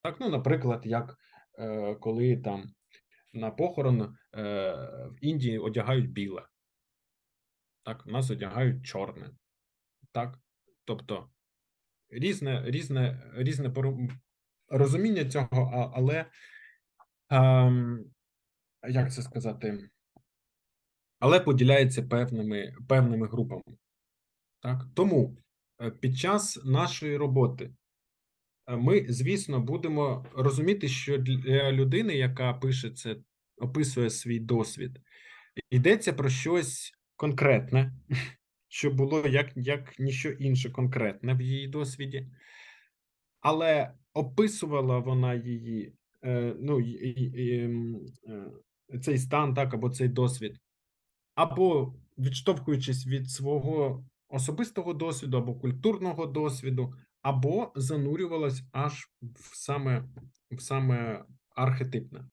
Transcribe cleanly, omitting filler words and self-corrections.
Так, ну, наприклад, як коли там на похорон в Індії одягають біле, так, в нас одягають чорне, так. Тобто різне розуміння цього, але ам, як це сказати, але поділяється певними групами. Так, тому під час нашої роботи ми, звісно, будемо розуміти, що для людини, яка пише це, описує свій досвід, йдеться про щось конкретне, що було як ніщо інше конкретне в її досвіді, але описувала вона її, ну, цей стан, так, або цей досвід, або відштовхуючись від свого особистого досвіду, або культурного досвіду, або занурювалась аж в саме архетипне.